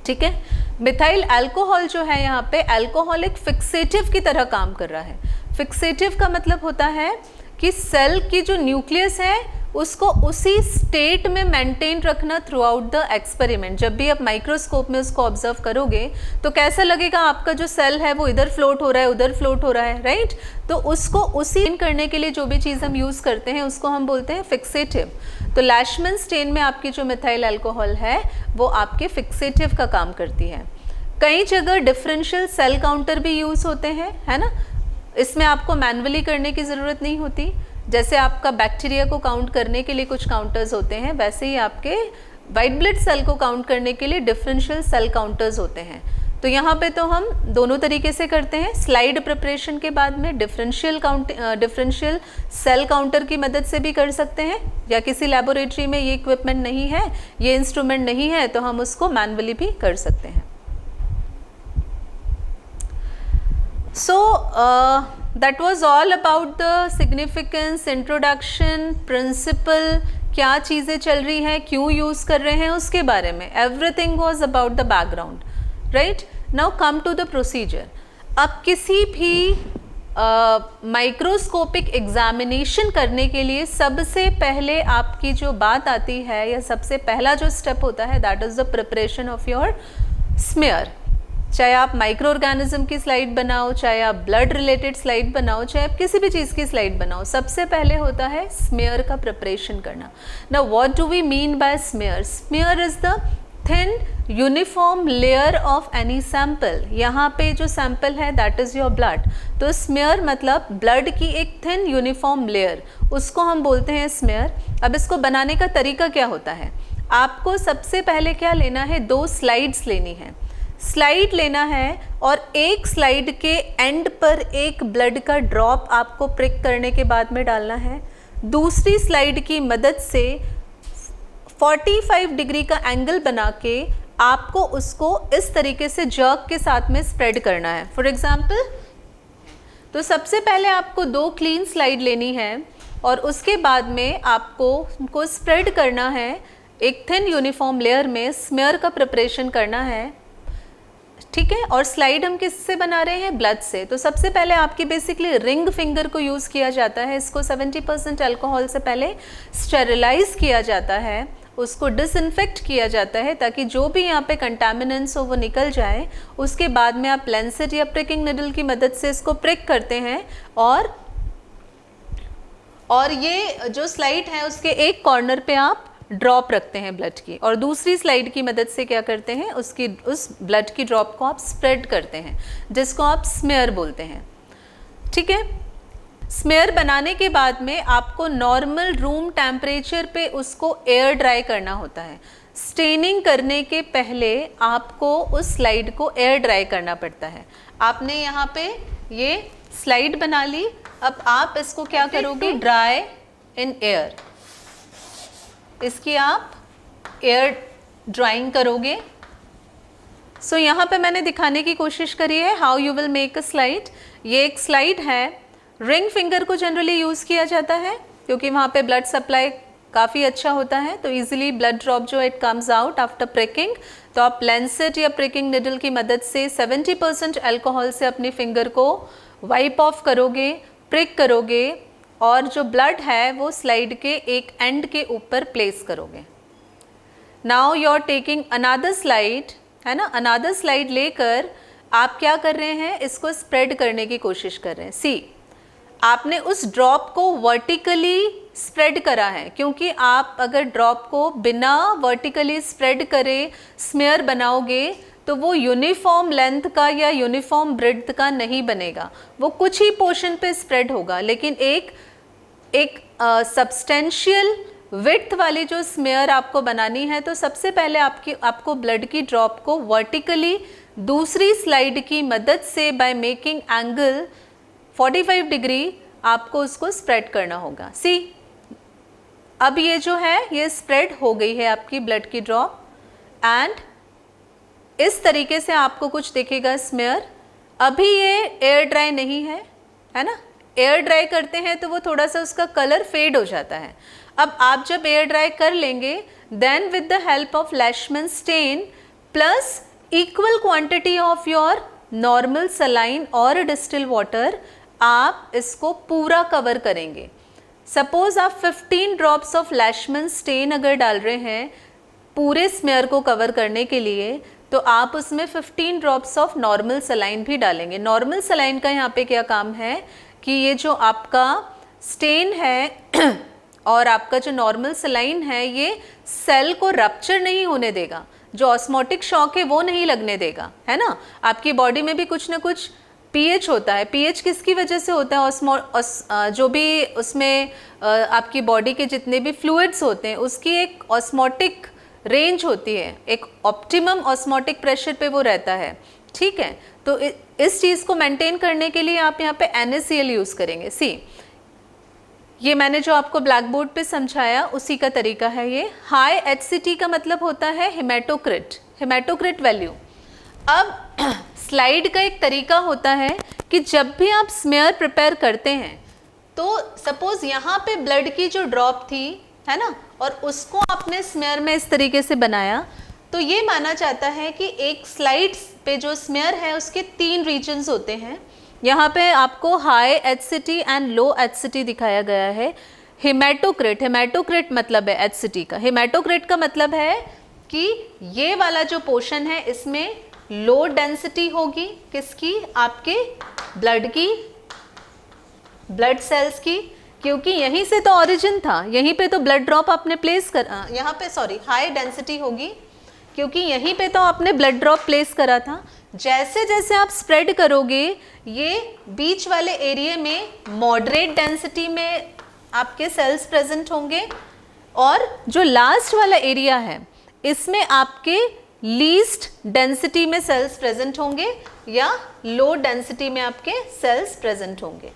A: ठीक है. मिथाइल अल्कोहल जो है यहाँ पे अल्कोहल एक फिक्सेटिव की तरह काम कर रहा है. फिक्सेटिव का मतलब होता है कि सेल की जो न्यूक्लियस है उसको उसी स्टेट में मेंटेन रखना थ्रू आउट द एक्सपेरिमेंट. जब भी आप माइक्रोस्कोप में उसको ऑब्जर्व करोगे तो कैसा लगेगा, आपका जो सेल है वो इधर फ्लोट हो रहा है, उधर फ्लोट हो रहा है, राइट. तो उसको उसी करने के लिए जो भी चीज़ हम यूज़ करते हैं उसको हम बोलते हैं फिक्सेटिव. तो लैशमैन स्टेन में आपकी जो मिथाइल अल्कोहल है वो आपके फिक्सेटिव का काम करती है. कई जगह डिफरेंशियल सेल काउंटर भी यूज़ होते हैं, है ना. इसमें आपको मैनुअली करने की ज़रूरत नहीं होती. जैसे आपका बैक्टीरिया को काउंट करने के लिए कुछ काउंटर्स होते हैं, वैसे ही आपके वाइट ब्लड सेल को काउंट करने के लिए डिफरेंशियल सेल काउंटर्स होते हैं. तो यहाँ पे तो हम दोनों तरीके से करते हैं. स्लाइड प्रिपरेशन के बाद में डिफरेंशियल सेल काउंटर की मदद से भी कर सकते हैं, या किसी लैबोरेटरी में ये इक्विपमेंट नहीं है, ये इंस्ट्रूमेंट नहीं है, तो हम उसको मैनुअली भी कर सकते हैं. So that was all about the significance, introduction, principle, क्या चीज़ें चल रही हैं, क्यों यूज़ कर रहे हैं, उसके बारे में. Everything was about the background, right? Now come to the procedure. अब किसी भी माइक्रोस्कोपिक एग्जामिनेशन करने के लिए सबसे पहले आपकी जो बात आती है या सबसे पहला जो स्टेप होता है, that is the preparation of your smear. चाहे आप माइक्रो ऑर्गेनिज्म की स्लाइड बनाओ, चाहे आप ब्लड रिलेटेड स्लाइड बनाओ, चाहे आप किसी भी चीज़ की स्लाइड बनाओ, सबसे पहले होता है स्मेयर का प्रिपरेशन करना. Now what do we mean by smear? Smear is the thin uniform layer of any sample. यहाँ पे जो सैम्पल है दैट इज़ योर ब्लड. तो स्मेयर मतलब ब्लड की एक थिन यूनिफॉर्म लेयर, उसको हम बोलते हैं स्मेयर. अब इसको बनाने का तरीका क्या होता है? आपको सबसे पहले क्या लेना है? 2 स्लाइड्स लेनी है. स्लाइड लेना है और एक स्लाइड के एंड पर एक ब्लड का ड्रॉप आपको प्रिक करने के बाद में डालना है. दूसरी स्लाइड की मदद से 45 डिग्री का एंगल बना के आपको उसको इस तरीके से जर्क के साथ में स्प्रेड करना है. फॉर एग्जाम्पल, तो सबसे पहले आपको 2 क्लीन स्लाइड लेनी है और उसके बाद में आपको उनको स्प्रेड करना है एक थिन यूनिफॉर्म लेयर में. स्मेयर का प्रिपरेशन करना है, ठीक है. और स्लाइड हम किससे बना रहे हैं? ब्लड से. तो सबसे पहले आपकी बेसिकली रिंग फिंगर को यूज़ किया जाता है. इसको 70% अल्कोहल से पहले स्टेरिलाइज किया जाता है, उसको डिसइंफेक्ट किया जाता है ताकि जो भी यहाँ पे कंटामिनेंट्स हो वो निकल जाए. उसके बाद में आप लेंसेट या प्रिकिंग निडल की मदद से इसको प्रिक करते हैं और ये जो स्लाइड है उसके एक कॉर्नर पे आप ड्रॉप रखते हैं ब्लड की, और दूसरी स्लाइड की मदद से क्या करते हैं, उस ब्लड की ड्रॉप को आप स्प्रेड करते हैं, जिसको आप स्मेयर बोलते हैं. ठीक है. स्मेयर बनाने के बाद में आपको नॉर्मल रूम टेम्परेचर पे उसको एयर ड्राई करना होता है. स्टेनिंग करने के पहले आपको उस स्लाइड को एयर ड्राई करना पड़ता है. आपने यहाँ पे ये स्लाइड बना ली. अब आप इसको क्या करोगे? Dry in air. इसकी आप एयर ड्राइंग करोगे. सो यहाँ पे मैंने दिखाने की कोशिश करी है how you will make a slide. ये एक स्लाइड है. रिंग फिंगर को जनरली यूज़ किया जाता है क्योंकि वहाँ पे ब्लड सप्लाई काफ़ी अच्छा होता है, तो इजीली ब्लड ड्रॉप जो it comes out after pricking. तो आप लेंसेट या प्रिकिंग निडल की मदद से 70% अल्कोहल से अपनी फिंगर को वाइप ऑफ करोगे, प्रिक करोगे और जो ब्लड है वो स्लाइड के एक एंड के ऊपर प्लेस करोगे. Now you are taking another slide, है ना. अनदर स्लाइड लेकर आप क्या कर रहे हैं? इसको स्प्रेड करने की कोशिश कर रहे हैं. सी, आपने उस ड्रॉप को वर्टिकली स्प्रेड करा है, क्योंकि आप अगर ड्रॉप को बिना वर्टिकली स्प्रेड करे स्मेयर बनाओगे तो वो यूनिफॉर्म लेंथ का या यूनिफॉर्म ब्रेड्थ का नहीं बनेगा. वो कुछ ही पोर्शन पे स्प्रेड होगा, लेकिन एक सब्सटेंशियल विड्थ वाली जो स्मेयर आपको बनानी है तो सबसे पहले आपको ब्लड की ड्रॉप को वर्टिकली दूसरी स्लाइड की मदद से बाय मेकिंग एंगल 45 डिग्री आपको उसको स्प्रेड करना होगा. सी, अब ये जो है ये स्प्रेड हो गई है आपकी ब्लड की ड्रॉप एंड इस तरीके से आपको कुछ दिखेगा स्मेयर. अभी ये एयर ड्राई नहीं है, है ना. एयर ड्राई करते हैं तो वो थोड़ा सा उसका कलर फेड हो जाता है. अब आप जब एयर ड्राई कर लेंगे then with the help of Leishman stain plus equal quantity of your normal saline और डिस्टिल वाटर आप इसको पूरा कवर करेंगे. सपोज आप 15 ड्रॉप्स ऑफ लैशमैन स्टेन अगर डाल रहे हैं पूरे स्मेयर को कवर करने के लिए, तो आप उसमें 15 ड्रॉप्स ऑफ नॉर्मल सलाइन भी डालेंगे. नॉर्मल सलाइन का यहाँ पे क्या काम है कि ये जो आपका स्टेन है और आपका जो नॉर्मल सलाइन है ये सेल को रप्चर नहीं होने देगा, जो ऑस्मोटिक शॉक है वो नहीं लगने देगा, है ना. आपकी बॉडी में भी कुछ ना कुछ पीएच होता है. पीएच किसकी वजह से होता है? जो भी उसमें आपकी बॉडी के जितने भी फ्लूइड्स होते हैं उसकी एक ऑस्मोटिक रेंज होती है, एक ऑप्टिमम ऑस्मोटिक प्रेशर पे वो रहता है. ठीक है. तो इस चीज़ को मेंटेन करने के लिए आप यहाँ पे NaCl यूज़ करेंगे. सी, ये मैंने जो आपको ब्लैक बोर्ड पे समझाया उसी का तरीका है ये. हाई HCT का मतलब होता है हेमाटोक्रिट वैल्यू. अब स्लाइड का एक तरीका होता है कि जब भी आप स्मेयर प्रिपेयर करते हैं तो सपोज यहाँ पे ब्लड की जो ड्रॉप थी, है ना, और उसको आपने स्मेयर में इस तरीके से बनाया, तो ये माना जाता है कि एक स्लाइड पे जो स्मेयर है उसके 3 रीजन्स होते हैं। यहाँ पे आपको हाई एचसीटी एंड लो एचसीटी दिखाया गया है। हेमाटोक्रिट, हेमाटोक्रिट मतलब है एचसीटी का, हेमाटोक्रिट का मतलब है कि ये वाला जो पोर्शन है इसमें लो डेंसिटी होगी, किसकी, आपके ब्लड की, ब्लड सेल्स की, क्योंकि यहीं से तो ओरिजिन था, यहीं पे तो ब्लड ड्रॉप आपने प्लेस कर, यहाँ पे सॉरी हाई डेंसिटी होगी क्योंकि यहीं पे तो आपने ब्लड ड्रॉप प्लेस करा था। जैसे जैसे आप स्प्रेड करोगे ये बीच वाले एरिया में मॉडरेट डेंसिटी में आपके सेल्स प्रेजेंट होंगे, और जो लास्ट वाला एरिया है इसमें आपके लीस्ट डेंसिटी में सेल्स प्रेजेंट होंगे या लो डेंसिटी में आपके सेल्स प्रेजेंट होंगे।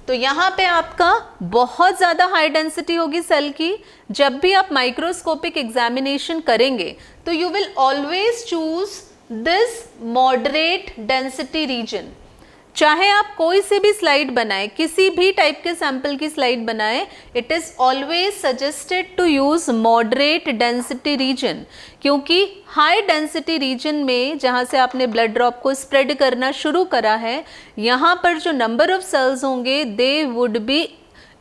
A: तो यहाँ पे आपका बहुत ज़्यादा हाई डेंसिटी होगी सेल की। जब भी आप माइक्रोस्कोपिक एग्जामिनेशन करेंगे तो you will always choose this moderate density region. चाहे आप कोई से भी स्लाइड बनाए, किसी भी टाइप के सैंपल की स्लाइड बनाए, it is always suggested to use moderate density region, क्योंकि हाई डेंसिटी रीजन में जहाँ से आपने ब्लड ड्रॉप को स्प्रेड करना शुरू करा है, यहाँ पर जो नंबर ऑफ सेल्स होंगे दे वुड बी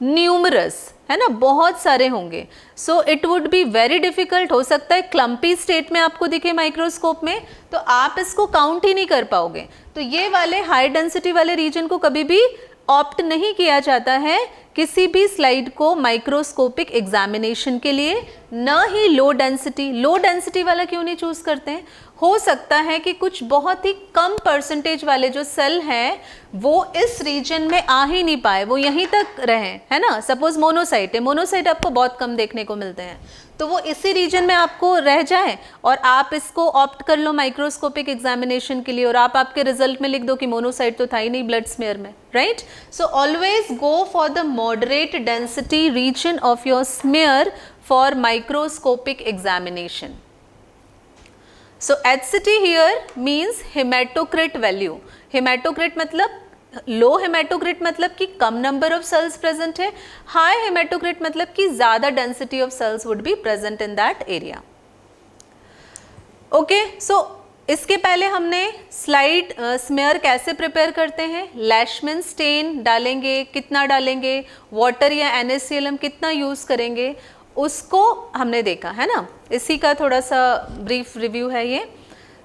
A: न्यूमरस, है ना, बहुत सारे होंगे। So it would be very difficult, हो सकता है क्लम्पी स्टेट में आपको दिखे माइक्रोस्कोप में, तो आप इसको काउंट ही नहीं कर पाओगे। तो ये वाले हाई डेंसिटी वाले रीजन को कभी भी ऑप्ट नहीं किया जाता है किसी भी स्लाइड को माइक्रोस्कोपिक एग्जामिनेशन के लिए, न ही लो डेंसिटी। लो डेंसिटी वाला क्यों नहीं चूज करते हैं? हो सकता है कि कुछ बहुत ही कम परसेंटेज वाले जो सेल हैं वो इस रीजन में आ ही नहीं पाए, वो यहीं तक रहे, है ना। सपोज मोनोसाइट है, मोनोसाइट आपको बहुत कम देखने को मिलते हैं, तो वो इसी रीजन में आपको रह जाए और आप इसको ऑप्ट कर लो माइक्रोस्कोपिक एग्जामिनेशन के लिए, और आप आपके रिजल्ट में लिख दो कि मोनोसाइट तो था ही नहीं ब्लड स्मेयर में, right. So always go for the moderate density region of your smear for microscopic examination. So HCT here means hematocrit value. Hematocrit मतलब लो हेमाटोक्रिट मतलब कि कम नंबर ऑफ सेल्स प्रेजेंट है, हाई हेमाटोक्रिट मतलब कि ज्यादा density of cells would be present in that area. Okay, so इसके पहले हमने स्लाइड स्मेयर कैसे प्रिपेयर करते हैं, लैशमैन स्टेन डालेंगे, कितना डालेंगे, वाटर या NaCl कितना यूज करेंगे, उसको हमने देखा है ना. इसी का थोड़ा सा ब्रीफ रिव्यू है ये.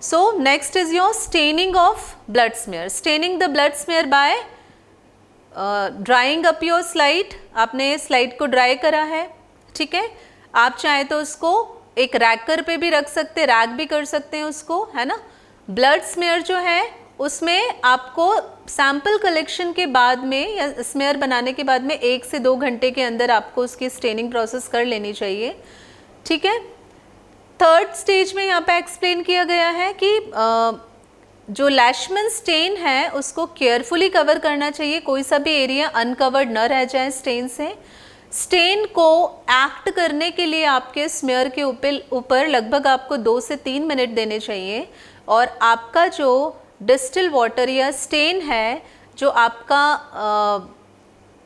A: So next is your staining of blood smear. Staining the blood smear by drying up your slide. आपने स्लाइड को ड्राई करा है, ठीक है. आप चाहे तो उसको एक रैकर पे भी रख सकते हैं, रैक भी कर सकते हैं उसको, है ना. ब्लड स्मेयर जो है उसमें आपको सैंपल कलेक्शन के बाद में या स्मेयर बनाने के बाद में 1 से 2 घंटे के अंदर आपको उसकी स्टेनिंग प्रोसेस कर लेनी चाहिए, ठीक है. थर्ड स्टेज में यहाँ पे एक्सप्लेन किया गया है कि जो लैशमैन स्टेन है उसको केयरफुली कवर करना चाहिए, कोई सा भी एरिया अनकवर्ड न रह जाए स्टेन से. स्टेन को एक्ट करने के लिए आपके स्मेयर के ऊपर लगभग आपको 2 से 3 मिनट देने चाहिए, और आपका जो डिस्टिल वाटर या स्टेन है जो आपका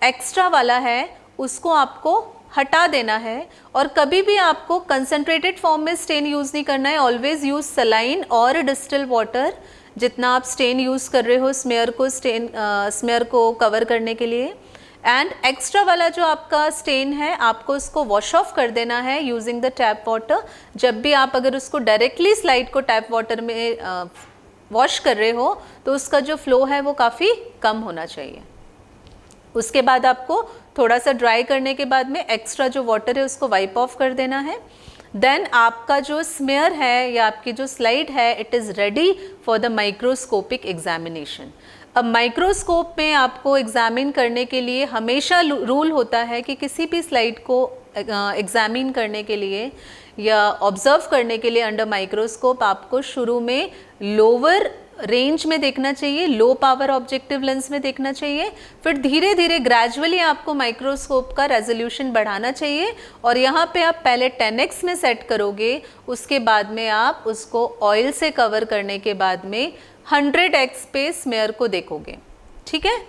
A: एक्स्ट्रा वाला है उसको आपको हटा देना है. और कभी भी आपको कंसंट्रेटेड फॉर्म में स्टेन यूज़ नहीं करना है. ऑलवेज यूज़ सलाइन और डिस्टिल वाटर जितना आप स्टेन यूज़ कर रहे हो स्मेयर को कवर करने के लिए. एंड एक्स्ट्रा वाला जो आपका स्टेन है आपको उसको वॉश ऑफ कर देना है यूजिंग द टैप वाटर. जब भी आप अगर उसको डायरेक्टली स्लाइड को टैप वाटर में वॉश कर रहे हो तो उसका जो फ्लो है वो काफ़ी कम होना चाहिए. उसके बाद आपको थोड़ा सा ड्राई करने के बाद में एक्स्ट्रा जो वाटर है उसको वाइप ऑफ कर देना है. देन आपका जो स्मेयर है या आपकी जो स्लाइड है it is ready for the microscopic examination. अब माइक्रोस्कोप में आपको एग्जामिन करने के लिए हमेशा रूल होता है कि किसी भी स्लाइड को एग्जामिन करने के लिए या ऑब्जर्व करने के लिए अंडर माइक्रोस्कोप आपको शुरू में लोअर रेंज में देखना चाहिए, लो पावर ऑब्जेक्टिव लेंस में देखना चाहिए, फिर धीरे धीरे ग्रेजुअली आपको माइक्रोस्कोप का रेजोल्यूशन बढ़ाना चाहिए और यहाँ पे आप पहले 10x में सेट करोगे, उसके बाद में आप उसको ऑयल से कवर करने के बाद में 100x पे स्मेयर को देखोगे, ठीक है।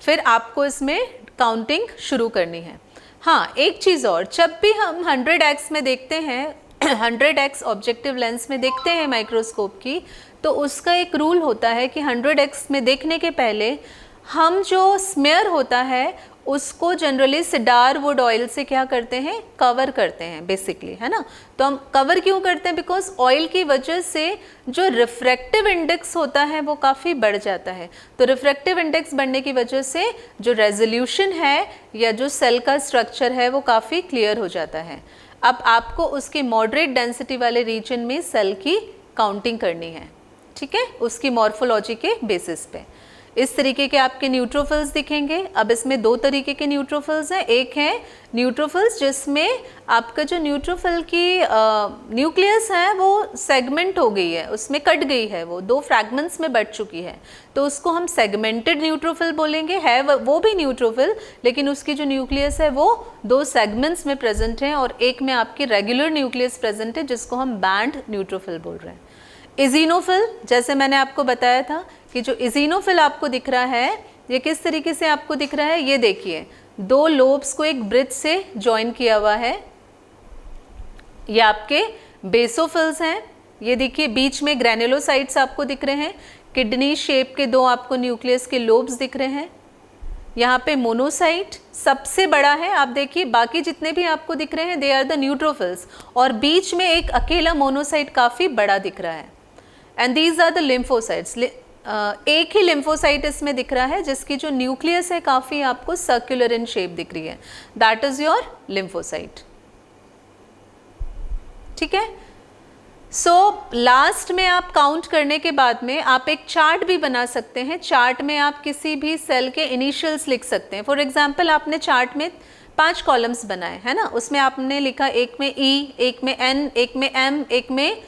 A: फिर आपको इसमें काउंटिंग शुरू करनी है। हाँ, एक चीज़ और, जब भी हम 100x में देखते हैं 100x ऑब्जेक्टिव लेंस में देखते हैं माइक्रोस्कोप की, तो उसका एक रूल होता है कि 100x में देखने के पहले हम जो स्मेयर होता है उसको जनरली सिडार वुड ऑयल से क्या करते हैं, कवर करते हैं बेसिकली, है ना। तो हम कवर क्यों करते हैं, बिकॉज ऑयल की वजह से जो रिफ्रैक्टिव इंडेक्स होता है वो काफ़ी बढ़ जाता है। तो रिफ्रैक्टिव इंडेक्स बढ़ने की वजह से जो रेजोल्यूशन है या जो सेल का स्ट्रक्चर है वो काफ़ी क्लियर हो जाता है। अब आपको उसके मॉडरेट डेंसिटी वाले रीजन में सेल की काउंटिंग करनी है, ठीक है, उसकी मॉर्फोलॉजी के बेसिस पे। इस तरीके के आपके न्यूट्रोफिल्स दिखेंगे। अब इसमें दो तरीके के न्यूट्रोफिल्स हैं। एक है न्यूट्रोफिल्स जिसमें आपका जो न्यूट्रोफिल की न्यूक्लियस है वो सेगमेंट हो गई है, उसमें कट गई है, वो दो फ्रैगमेंट्स में बट चुकी है, तो उसको हम सेगमेंटेड न्यूट्रोफिल बोलेंगे। है वो भी न्यूट्रोफिल, लेकिन उसकी जो न्यूक्लियस है वो दो सेगमेंट्स में प्रेजेंट है और एक में आपकी रेगुलर न्यूक्लियस प्रेजेंट है जिसको हम बैंड न्यूट्रोफिल बोल रहे हैं। इजिनोफिल, जैसे मैंने आपको बताया था कि जो इजिनोफिल आपको दिख रहा है ये किस तरीके से आपको दिख रहा है, ये देखिए, दो लोब्स को एक ब्रिज से जॉइन किया हुआ है। ये आपके बेसोफिल्स हैं। ये देखिए बीच में ग्रैनुलोसाइट्स आपको दिख रहे हैं, किडनी शेप के दो आपको न्यूक्लियस के लोब्स दिख रहे हैं। यहाँ पे मोनोसाइट सबसे बड़ा है, आप देखिए बाकी जितने भी आपको दिख रहे हैं दे आर द न्यूट्रोफिल्स, और बीच में एक अकेला मोनोसाइट काफ़ी बड़ा दिख रहा है। And these are the lymphocytes. एक ही लिम्फोसाइट इसमें दिख रहा है जिसकी जो न्यूक्लियस है काफ़ी आपको सर्कुलर इन शेप दिख रही है, दैट इज योर लिम्फोसाइट, ठीक है। सो लास्ट में आप काउंट करने के बाद में आप एक चार्ट भी बना सकते हैं। चार्ट में आप किसी भी सेल के इनिशियल्स लिख सकते हैं। फॉर एग्जांपल आपने चार्ट में 5 कॉलम्स बनाए, है ना, उसमें आपने लिखा एक में E, एक में N, एक में M, एक में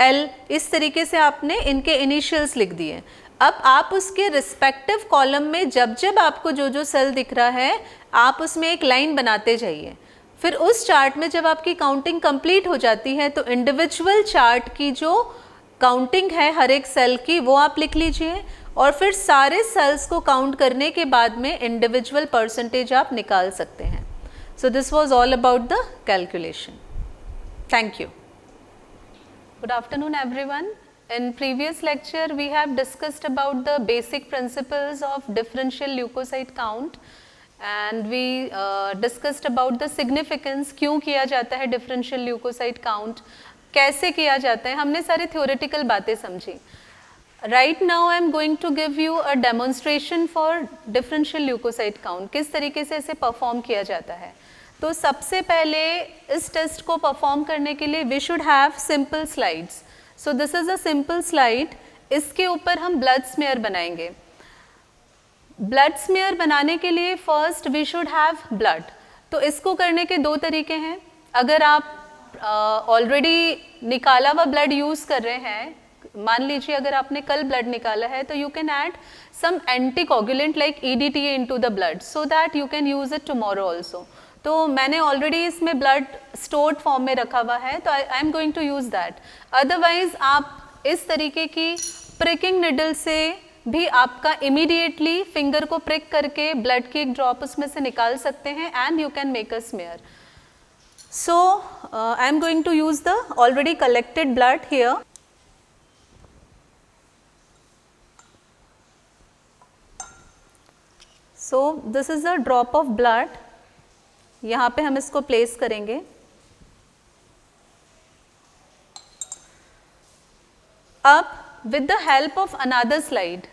A: L, इस तरीके से आपने इनके इनिशियल्स लिख दिए। अब आप उसके रिस्पेक्टिव कॉलम में जब जब आपको जो जो सेल दिख रहा है आप उसमें एक लाइन बनाते जाइए। फिर उस चार्ट में जब आपकी काउंटिंग कंप्लीट हो जाती है तो इंडिविजुअल चार्ट की जो काउंटिंग है हर एक सेल की वो आप लिख लीजिए, और फिर सारे सेल्स को काउंट करने के बाद में इंडिविजुअल परसेंटेज आप निकाल सकते हैं। So this was all about the calculation. Thank you. Good afternoon everyone. In previous lecture we have discussed about the basic principles of differential leukocyte count and we discussed about the significance, क्यों किया जाता है differential leukocyte count, कैसे किया जाता है, हमने सारी theoretical बातें समझी। Right now I am going to give you a demonstration for differential leukocyte count, किस तरीके से इसे perform किया जाता है। तो सबसे पहले इस टेस्ट को परफॉर्म करने के लिए we should have simple slides. So this is a simple slide. इसके ऊपर हम ब्लड स्मेयर बनाएंगे। ब्लड स्मेयर बनाने के लिए first we should have blood. तो इसको करने के दो तरीके हैं। अगर आप ऑलरेडी निकाला हुआ ब्लड यूज़ कर रहे हैं, मान लीजिए अगर आपने कल ब्लड निकाला है, तो you can add some anticoagulant like EDTA into the blood so that you can use it tomorrow also. तो मैंने ऑलरेडी इसमें ब्लड स्टोर्ड फॉर्म में रखा हुआ है, तो I am going to use that. Otherwise आप इस तरीके की प्रिकिंग निडल से भी आपका इमीडिएटली फिंगर को प्रिक करके ब्लड की एक ड्रॉप उसमें से निकाल सकते हैं and you can make a smear. So I am going to use the already collected blood here. So this is a drop of blood. यहाँ पे हम इसको प्लेस करेंगे। अब with the help of another slide,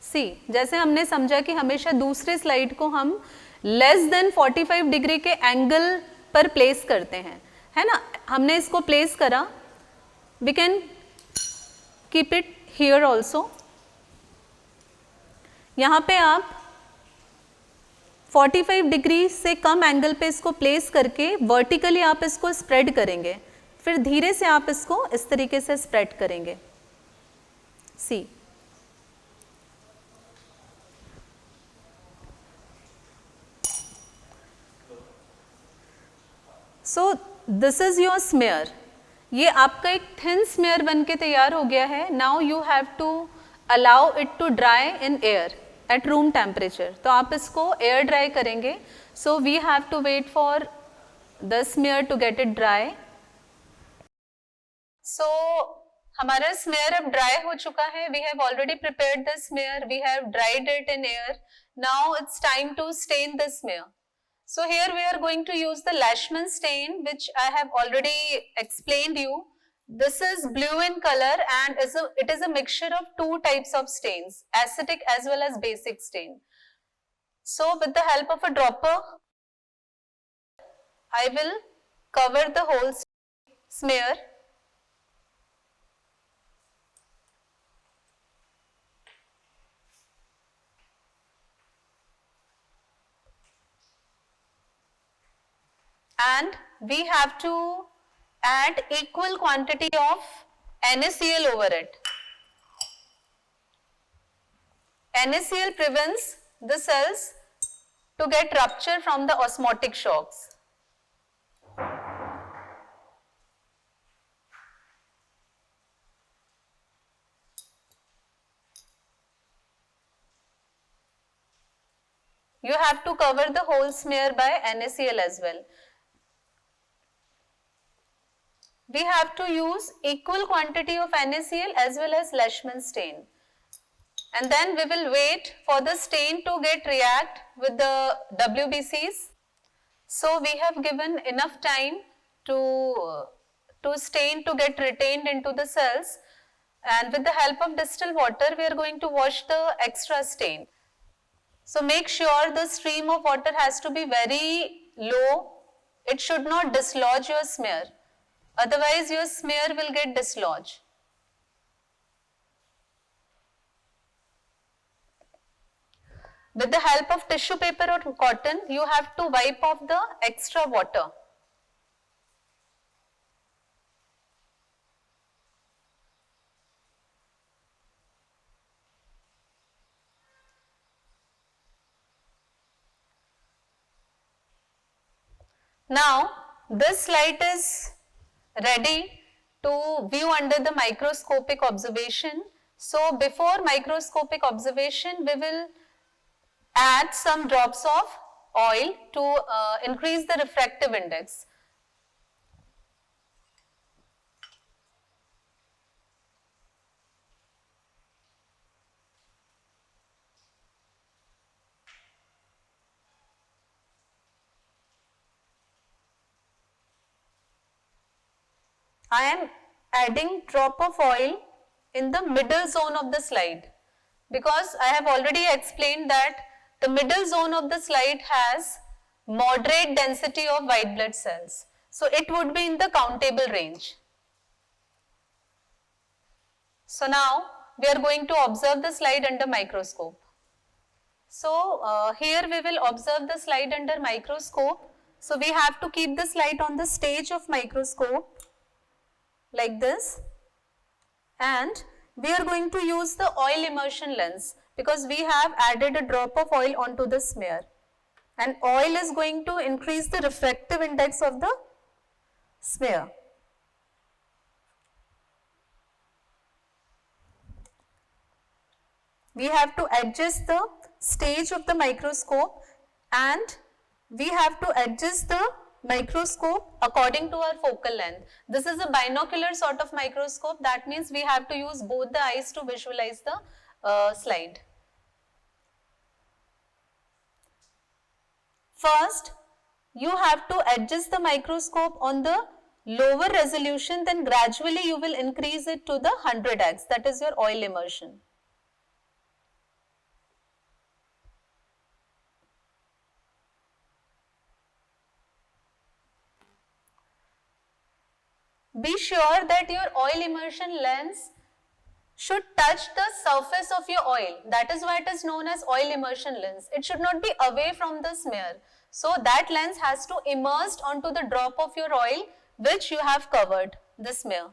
A: see जैसे हमने समझा कि हमेशा दूसरे स्लाइड को हम लेस देन 45 डिग्री के एंगल पर प्लेस करते हैं, है ना। हमने इसको प्लेस करा, we can keep it here also. यहाँ पे आप 45 डिग्री से कम एंगल पे इसको प्लेस करके वर्टिकली आप इसको स्प्रेड करेंगे, फिर धीरे से आप इसको इस तरीके से स्प्रेड करेंगे, See. So this is your smear. ये आपका एक थिन स्मेयर बन के तैयार हो गया है. Now you have to allow it to dry in air at room temperature. तो आप इसको एयर ड्राई करेंगे. So we have to wait for the smear to get it dry. So हमारा स्मेयर अब ड्राई हो चुका है. We have already prepared the smear, we have dried it in air. Now it's time to stain the smear. So here we are going to use the Lashman stain, which I have already explained you. This is blue in color and it is a mixture of two types of stains, acetic as well as basic stain. So with the help of a dropper, I will cover the whole smear. And we have to add equal quantity of NaCl over it. NaCl prevents the cells to get rupture from the osmotic shocks. You have to cover the whole smear by NaCl as well. We have to use equal quantity of NaCl as well as Lashman stain. And then we will wait for the stain to get react with the WBCs. So we have given enough time to stain to get retained into the cells. And with the help of distilled water, we are going to wash the extra stain. So make sure the stream of water has to be very low. It should not dislodge your smear. Otherwise your smear will get dislodged. With the help of tissue paper or cotton, you have to wipe off the extra water. Now this light is ready to view under the microscopic observation. So before microscopic observation, we will add some drops of oil to increase the refractive index. I am adding drop of oil in the middle zone of the slide, because I have already explained that the middle zone of the slide has moderate density of white blood cells. So it would be in the countable range. So now we are going to observe the slide under microscope. So here we will observe the slide under microscope. So we have to keep the slide on the stage of microscope like this, and we are going to use the oil immersion lens because we have added a drop of oil onto the smear, and oil is going to increase the refractive index of the smear. We have to adjust the stage of the microscope, and we have to adjust the microscope according to our focal length. This is a binocular sort of microscope. That means we have to use both the eyes to visualize the slide. First, you have to adjust the microscope on the lower resolution, then gradually you will increase it to the 100x, that is your oil immersion. Be sure that your oil immersion lens should touch the surface of your oil. That is why it is known as oil immersion lens. It should not be away from the smear. So that lens has to immerse onto the drop of your oil which you have covered the smear.